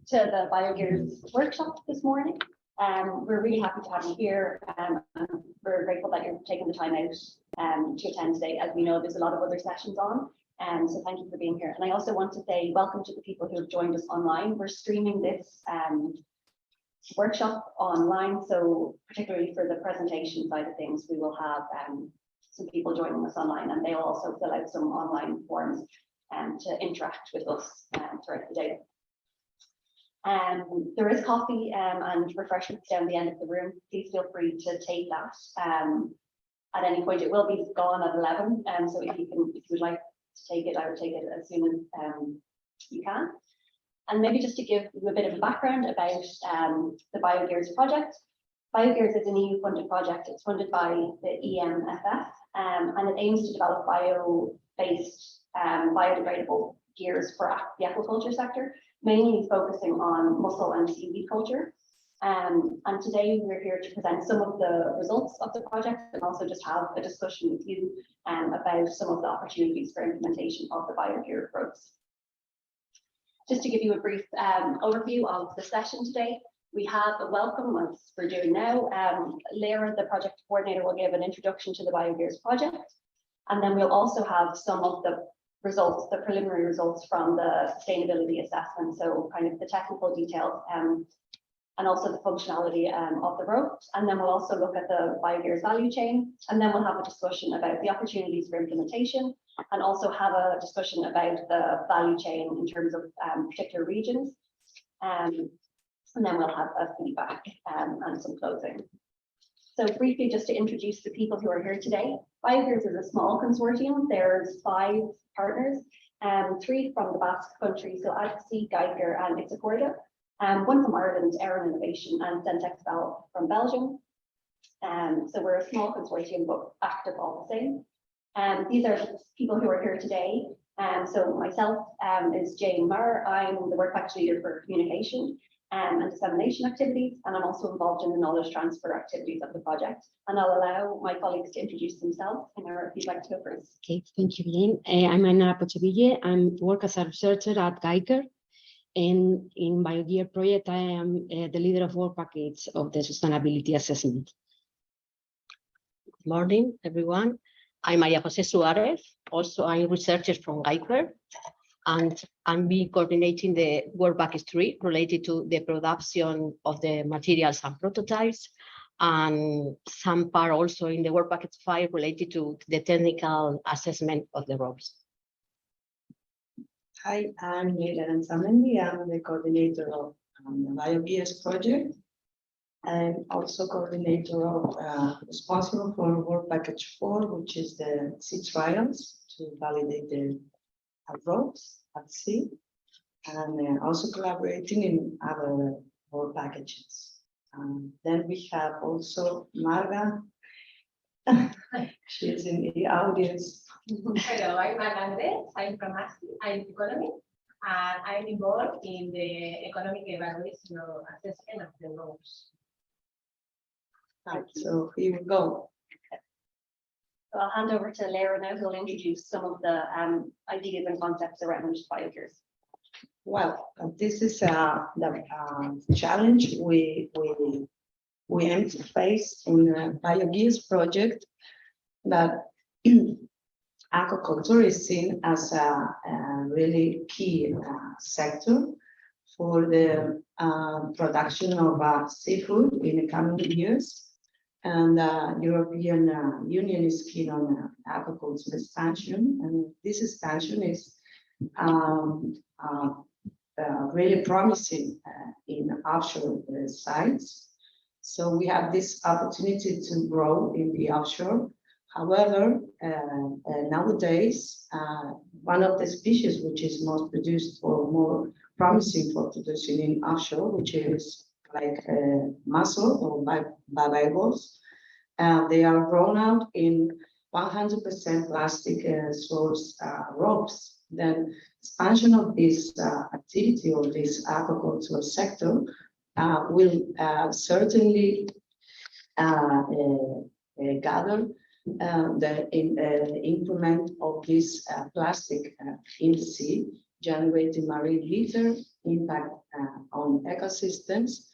to the BioGears workshop this morning. We're really happy to have you here. And we're grateful that you're taking the time out to attend today. As we know, there's a lot of other sessions on. So thank you for being here. And I also want to say welcome to the people who have joined us online. We're streaming this workshop online. So particularly for the presentation side of things, we will have some people joining us online, and they'll also fill out some online forms to interact with us throughout the day. There is coffee and refreshments down the end of the room. Please feel free to take that at any point. It will be gone at 11. So if you would like to take it, I would take it as soon as you can. And maybe just to give you a bit of a background about the BioGears project. BioGears is an EU-funded project. It's funded by the EMFF, and it aims to develop bio-based, biodegradable gears for the aquaculture sector, mainly focusing on mussel and seaweed culture. And today we're here to present some of the results of the project and also just have a discussion with you about some of the opportunities for implementation of the BioGear approach. Just to give you a brief overview of the session today, we have a welcome, as we're doing now. Lara, the project coordinator, will give an introduction to the BioGears project. And then we'll also have some of the results, the preliminary results from the sustainability assessment. So kind of the technical details and also the functionality of the ropes. And then we'll also look at the BioGears value chain. And then we'll have a discussion about the opportunities for implementation and also have a discussion about the value chain in terms of particular regions. And then we'll have a feedback and some closing. So briefly, just to introduce the people who are here today, BioGears is a small consortium. There's 5 partners, 3 from the Basque Country, so ADC, Geiger, and Ixacorda. 1 from Ireland, Air Innovation, and Centexbel from Belgium. So we're a small consortium, but active all the same. These are the people who are here today. So myself is Jane Marr. I'm the work package leader for communication and dissemination activities, and I'm also involved in the knowledge transfer activities of the project. And I'll allow my colleagues to introduce themselves, and if you'd like to go first. Okay, thank you, Jane. I'm Ana Pocheville. I work as a researcher at Geiger, and in BioGear project, I am the leader of work package of the sustainability assessment. Good morning, everyone. I'm Maria Jose Suarez. Also, I'm a researcher from Geiger, and I'm coordinating the work package 3 related to the production of the materials and prototypes, and some part also in the work package 5 related to the technical assessment of the ropes. Hi, I'm Mira Aranzamendi. I'm the coordinator of the BioGears project and also coordinator of responsible for work package 4, which is the sea trials to validate the ropes at sea, and also collaborating in other work packages. Then we have also Marga. She's in the audience. Hello, I'm Marga Andres. I'm from ASCI. I'm economy, and I'm involved in the economic evaluation or assessment of the ropes. Right, so here we go. So I'll hand over to Lara now, who will introduce some of the ideas and concepts around BioGears. Well, this is the challenge we aim to face in the BioGears project, that aquaculture is seen as a really key sector for the production of seafood in the coming years. And the European Union is keen on aquaculture expansion, and this expansion is really promising in offshore sites. So we have this opportunity to grow in the offshore. However, nowadays, one of the species which is most produced or more promising for producing in offshore, which is like mussel or bivalves, they are grown out in 100% plastic source ropes. Then expansion of this activity or this aquaculture sector will certainly gather the increment of this plastic in the sea, generating marine litter impact on ecosystems,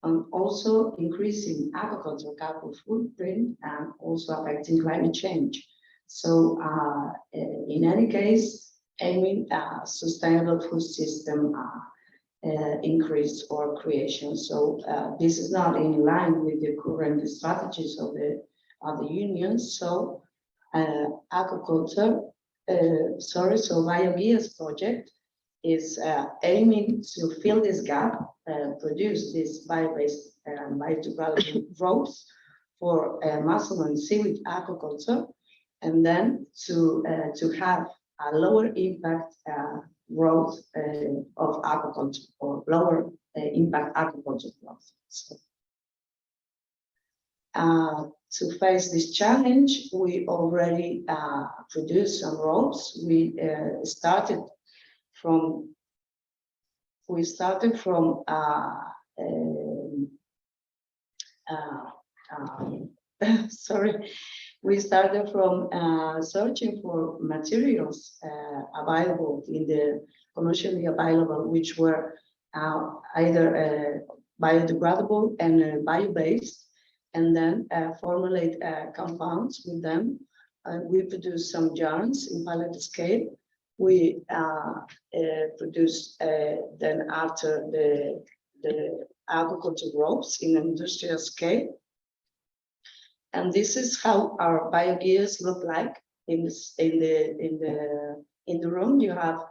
and also increasing agricultural carbon footprint and also affecting climate change. So in any case, aiming a sustainable food system increase or creation. So this is not in line with the current strategies of the union. So aquaculture, so BIOGEARS project is aiming to fill this gap, produce this bio-based biodegradable ropes for mussel and seaweed aquaculture, and then to have a lower impact growth of aquaculture, or lower impact aquaculture growth. So, to face this challenge, we already produced some ropes. Sorry, we started from searching for materials available in the commercially available, which were either biodegradable and bio-based, and then formulate compounds with them. We produce some yarns in pilot scale. We produce then after the agriculture ropes in industrial scale. And this is how our BIOGEARS look like in the room. You have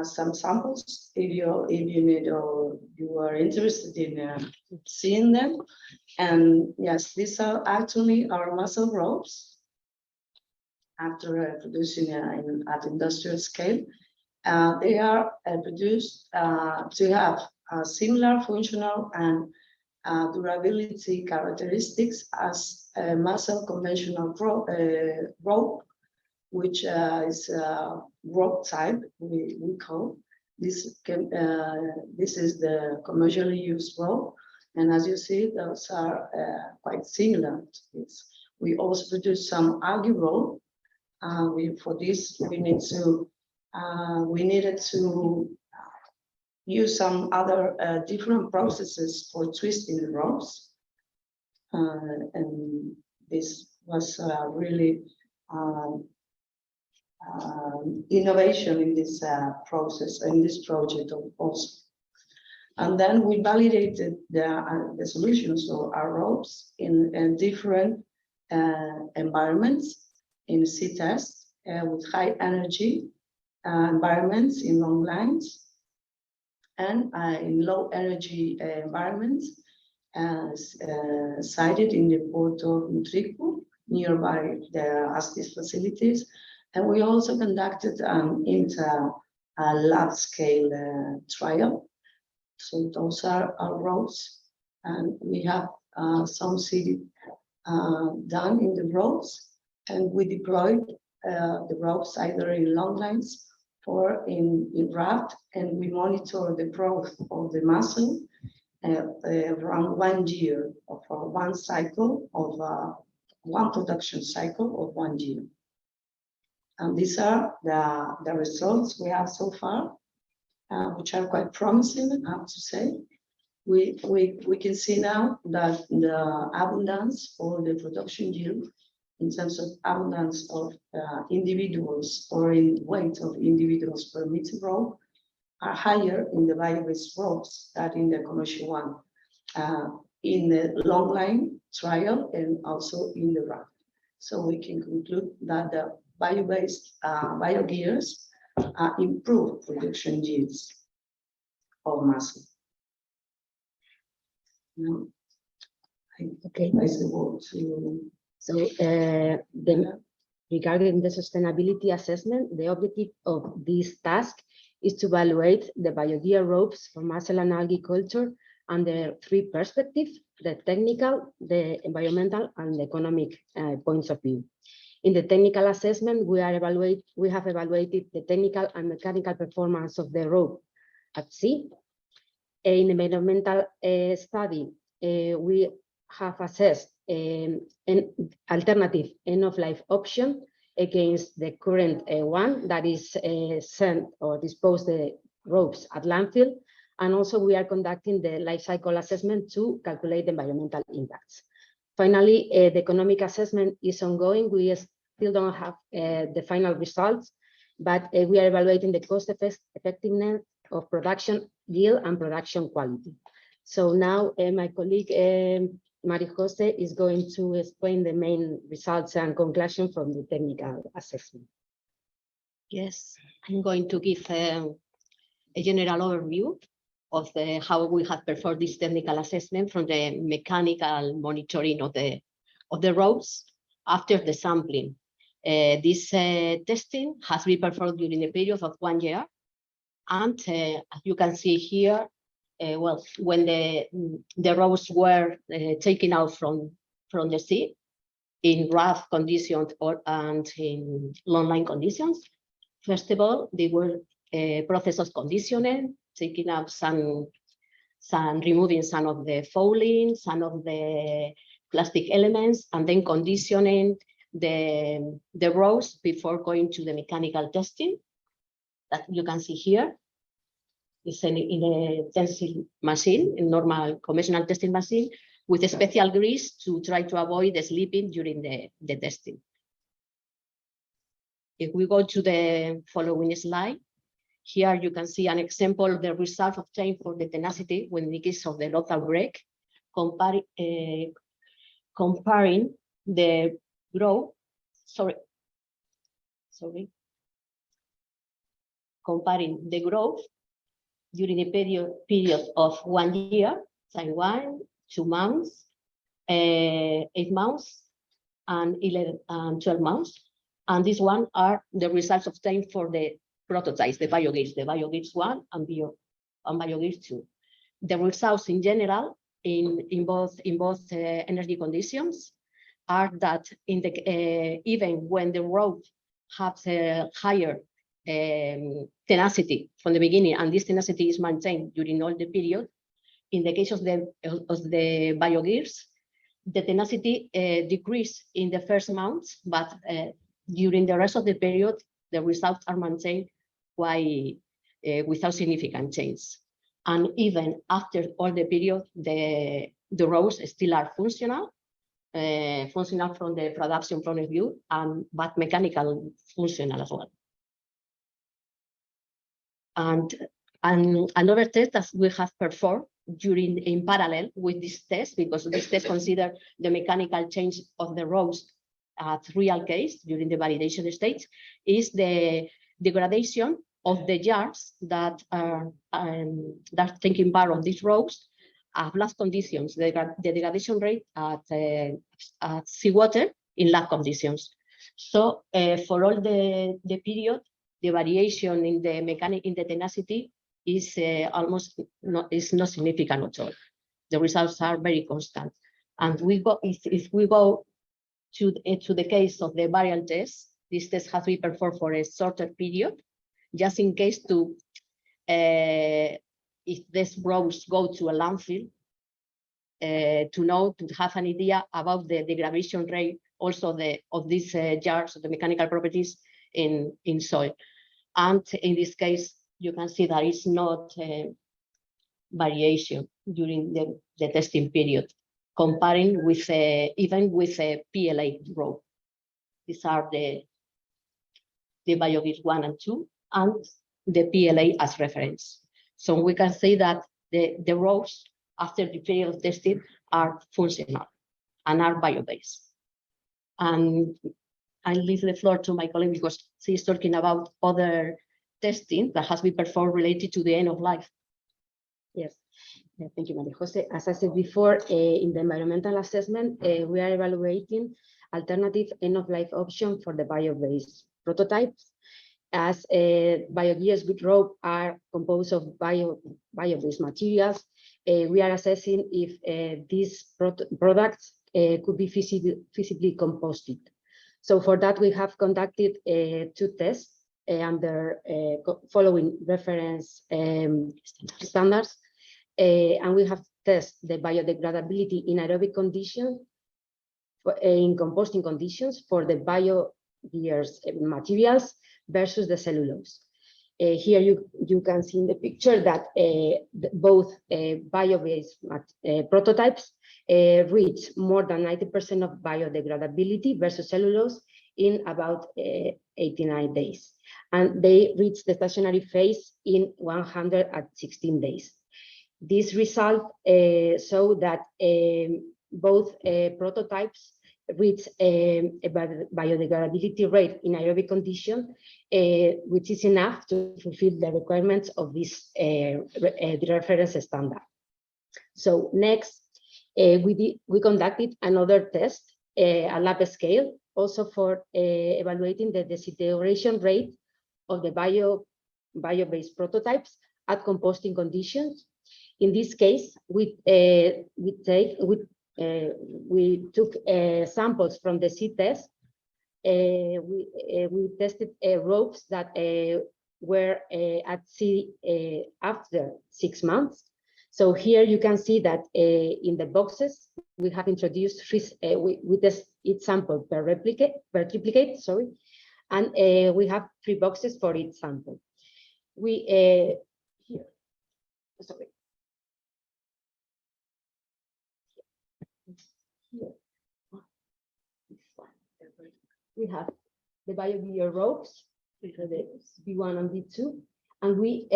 some samples if you need, or you are interested in seeing them. And yes, these are actually our mussel ropes after producing at industrial scale. They are produced to have similar functional and durability characteristics as a mussel conventional rope, which is rope type, we call. This is the commercially used rope. And as you see, those are quite similar to this. We also produce some algae rope. For this, we needed to use some other different processes for twisting the ropes. And this was really innovation in this process, in this project also. And then we validated the solutions of our ropes in different environments, in sea test with high energy environments in long lines, and in low energy environments sited in the port of Mutriku, nearby the ASTIS facilities. And we also conducted lab scale trial. So those are our ropes, and we have some seeding done in the ropes, and we deployed the ropes either in long lines or in raft, and we monitor the growth of the mussel around 1 year, for one cycle of one production cycle of 1 year. And these are the results we have so far, which are quite promising, I have to say. We can see now that the abundance or the production yield, in terms of abundance of individuals or in weight of individuals per meter rope, are higher in the bio-based ropes than in the commercial one, in the long line trial and also in the raft. So we can conclude that the bio-based BIOGEARS improve production yields of mussel. Now, Okay. I pass the word to. So regarding the sustainability assessment, the objective of this task is to evaluate the BIOGEARS ropes for mussel and algae culture under 3 perspectives: the technical, the environmental, and the economic points of view. In the technical assessment, we have evaluated the technical and mechanical performance of the rope at sea. In the environmental study, we have assessed an alternative end-of-life option against the current one, that is send or dispose the ropes at landfill, And also we are conducting the life cycle assessment to calculate the environmental impacts. Finally, the economic assessment is ongoing. We still don't have the final results, but we are evaluating the cost effectiveness of production, yield, and production quality. So now my colleague Maria Jose is going to explain the main results and conclusion from the technical assessment. Yes, I'm going to give a general overview of how we have performed this technical assessment from the mechanical monitoring of the roads after the sampling. This testing has been performed during a period of 1 year. And as you can see here, well, when the roads were taken out from the sea in rough conditions and in long-line conditions, first of all, they were process of conditioning, taking out some removing some of the fouling, some of the plastic elements, and then conditioning the roads before going to the mechanical testing that you can see here. It's in a testing machine, a normal conventional testing machine, with a special grease to try to avoid the slipping during the testing. If we go to the following slide, here you can see an example of the result obtained for the tenacity when in the case of the local break, comparing the growth, comparing the growth during a period of 1 year, like 1, 2 months, 8 months, and 11 and 12 months. And these one are the results obtained for the prototypes, the BIOGEARS 1 and BIOGEARS 2. The results in general in both energy conditions are that even when the road has a higher tenacity from the beginning, and this tenacity is maintained during all the period, in the case of the BIOGEARS, the tenacity decreased in the first months, but during the rest of the period, the results are maintained quite without significant change. And even after all the period, the roads still are functional from the production point of view, but mechanical functional as well. And another test that we have performed in parallel with this test, because this test considers the mechanical change of the roads at real case during the validation stage, is the degradation of the yard that are taking part of these roads at lab conditions, the degradation rate at seawater in lab conditions. So for all the period, the variation in the tenacity is almost not significant at all. The results are very constant. And if we go to the case of the variant test, this test has been performed for a shorter period, just in case to if these roads go to a landfill, to have an idea about the degradation rate also of these jars, the mechanical properties in soil. And in this case, you can see there is not variation during the testing period, comparing with even with a PLA road. These are the BIOGEARS 1 and 2 and the PLA as reference. So we can say that the roads after the period of testing are functional and are bio-based. And I leave the floor to my colleague because she's talking about other testing that has been performed related to the end of life. Yes, thank you, Maria Jose. As I said before, in the environmental assessment, we are evaluating alternative end-of-life option for the bio-based prototypes. As BIOGEARS with rope are composed of bio-based materials, we are assessing if these products could be feasibly composted. So for that, we have conducted 2 tests under following reference standards, and we have tested the biodegradability in aerobic conditions, in composting conditions for the BIOGEARS materials versus the cellulose. Here you can see in the picture that both bio-based prototypes reach more than 90% of biodegradability versus cellulose in about 89 days. And they reach the stationary phase in 116 days. This result show that both prototypes reach a biodegradability rate in aerobic condition, which is enough to fulfill the requirements of this the reference standard. So next, we conducted another test at lab scale, also for evaluating the deterioration rate of the bio-based prototypes at composting conditions. In this case, we took samples from the seed test. We tested ropes that were at sea after 6 months. So here you can see that in the boxes we have introduced we test each sample per triplicate, sorry, and we have 3 boxes for each sample. We here, sorry. Here. We have the BioGear ropes, the B1 and B2, and we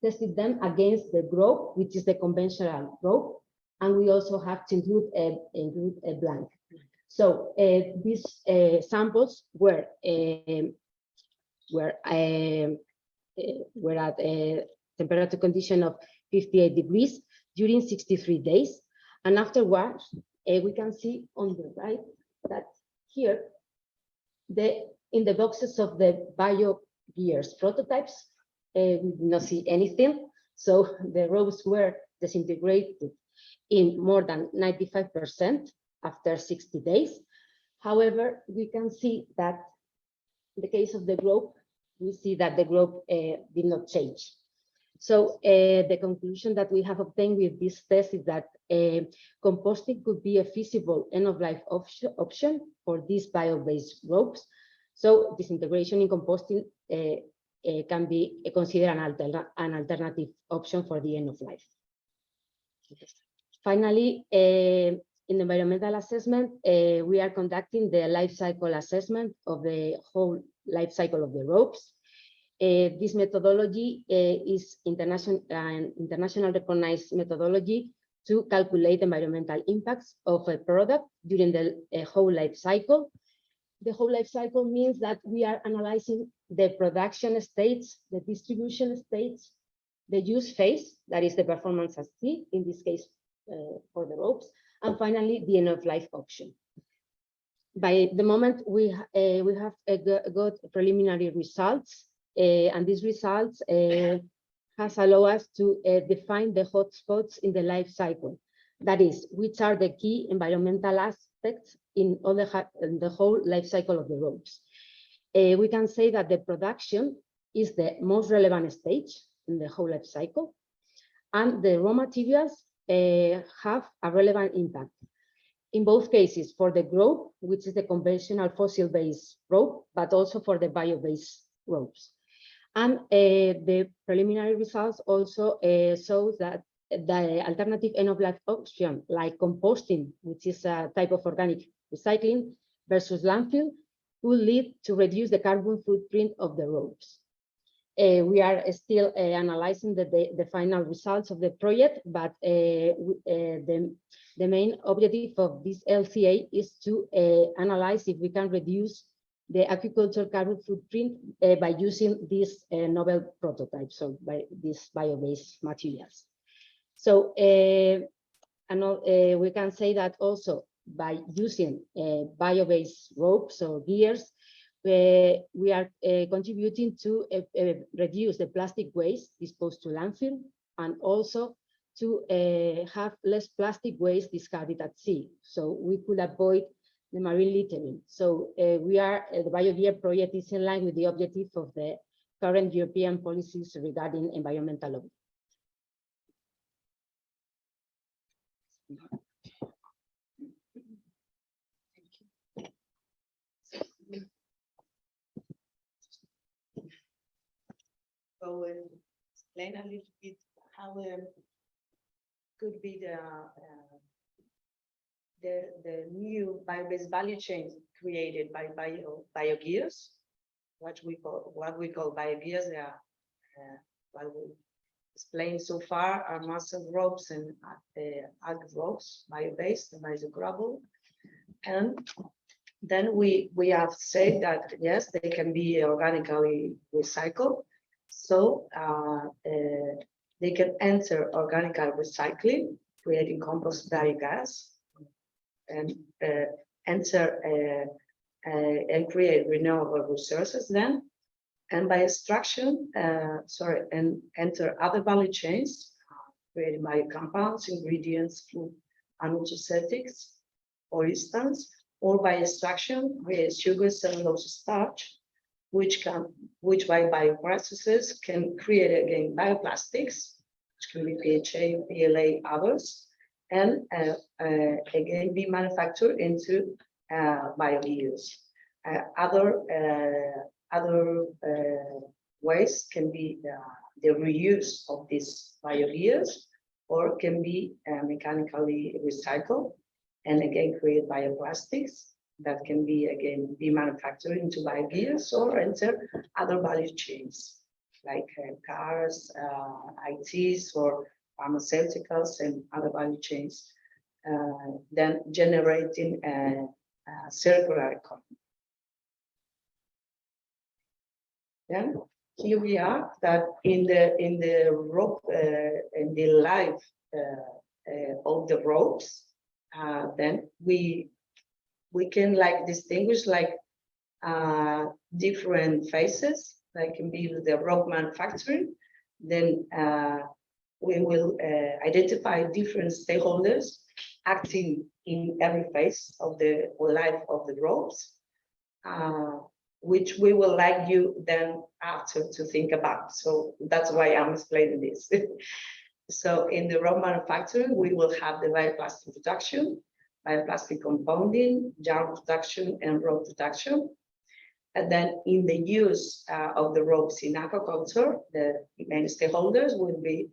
tested them against the rope, which is the conventional rope, and we also have to include a blank. So these samples were at a temperature condition of 58 degrees during 63 days, and afterwards we can see on the right that here in the boxes of the BioGears prototypes, we did not see anything. So the ropes were disintegrated in more than 95% after 60 days. However, we can see that in the case of the rope, we see that the rope did not change. So the conclusion that we have obtained with this test is that composting could be a feasible end-of-life option for these bio-based ropes. So disintegration in composting can be considered an alternative option for the end of life. Finally, in environmental assessment, we are conducting the life cycle assessment of the whole life cycle of the ropes. This methodology is international recognized methodology to calculate environmental impacts of a product during the whole life cycle. The whole life cycle means that we are analyzing the production states, the distribution states, the use phase, that is the performance at sea, in this case for the ropes, and finally the end of life option. By the moment we have got preliminary results, and these results has allowed us to define the hotspots in the life cycle. That is, which are the key environmental aspects in the whole life cycle of the ropes. We can say that the production is the most relevant stage in the whole life cycle, and the raw materials have a relevant impact. In both cases, for the rope, which is the conventional fossil-based rope, but also for the bio-based ropes. And the preliminary results also show that the alternative end-of-life option, like composting, which is a type of organic recycling, versus landfill, will lead to reduce the carbon footprint of the ropes. We are still analyzing the final results of the project, but the main objective of this LCA is to analyze if we can reduce the aquaculture carbon footprint by using these novel prototypes, so by these bio-based materials. So we can say that also by using bio-based ropes or gears, we are contributing to reduce the plastic waste disposed to landfill, and also to have less plastic waste discarded at sea. So we could avoid the marine littering. So the BioGear project is in line with the objective of the current European policies regarding environmental law. go and explain a little bit how could be the new bio-based value chain created by BIOGEARS, what we call BIOGEARS. What we explained so far are mussel ropes and algae ropes, bio-based and biodegradable. And then we have said that yes, they can be organically recycled. So they can enter organic recycling, creating compost biogas, and enter and create renewable resources then. And by extraction, and enter other value chains, creating biocompounds, ingredients, food, and nutraceutics, for instance, or by extraction, create sugar, cellulose, starch, which by bioprocesses can create again bioplastics, which can be PHA, PLA, others, and again be manufactured into biogears. Other ways can be the reuse of these biogears, or can be mechanically recycled and again create bioplastics that can be again be manufactured into biogears or enter other value chains like cars, ITs, or pharmaceuticals and other value chains, then generating a circular economy. Then here we are that in the rope in the life of the ropes, then we can like distinguish like different phases, like can be the rope manufacturing. Then we will identify different stakeholders acting in every phase of the life of the ropes, which we will like you then after to think about. So that's why I'm explaining this. So in the rope manufacturing, we will have the bioplastic production, bioplastic compounding, yarn production, and rope production. And then in the use of the ropes in aquaculture, the main stakeholders will be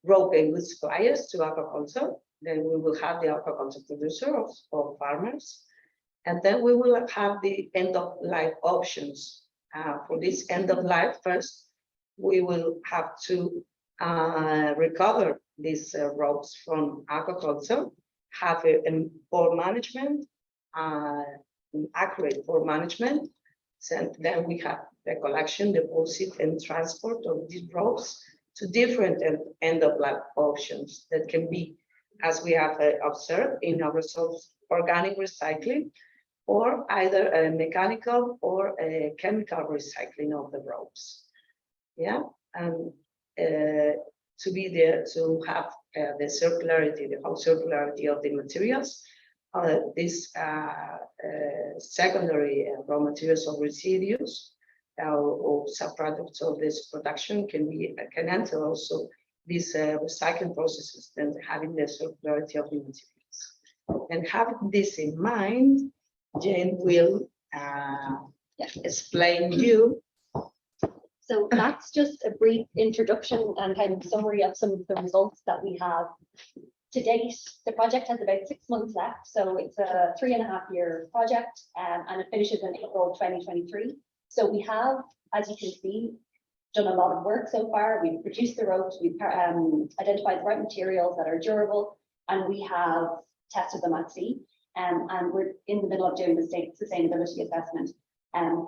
rope and wood suppliers to aquaculture. Then we will have the aquaculture producers or farmers. And then we will have the end of life options. For this end of life, first, we will have to recover these ropes from aquaculture, have a port management, accurate port management. So then we have the collection, deposit, and transport of these ropes to different end of life options that can be, as we have observed in our results, organic recycling, or either a mechanical or a chemical recycling of the ropes. Yeah, and to be there to have the circularity, the whole circularity of the materials. These secondary raw materials or residues or subproducts of this production can enter also these recycling processes and having the circularity of the materials. And having this in mind, Jane will explain you. So that's just a brief introduction and kind of summary of some of the results that we have to date. The project has about 6 months left, so it's a 3.5-year project, and it finishes in April 2023. So we have, as you can see, done a lot of work so far. We've produced the ropes, we've identified the right materials that are durable, and we have tested them at sea. And we're in the middle of doing the state sustainability assessment.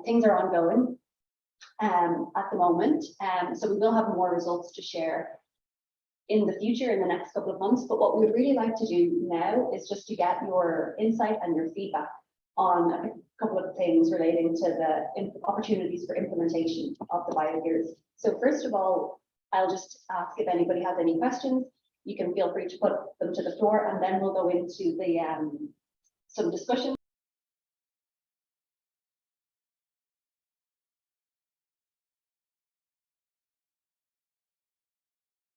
Things are ongoing at the moment, so we will have more results to share in the future, in the next couple of months. But what we'd really like to do now is just to get your insight and your feedback on a couple of things relating to the opportunities for implementation of the BIOGEARS. So first of all, I'll just ask if anybody has any questions. You can feel free to put them to the floor, and then we'll go into the some discussion.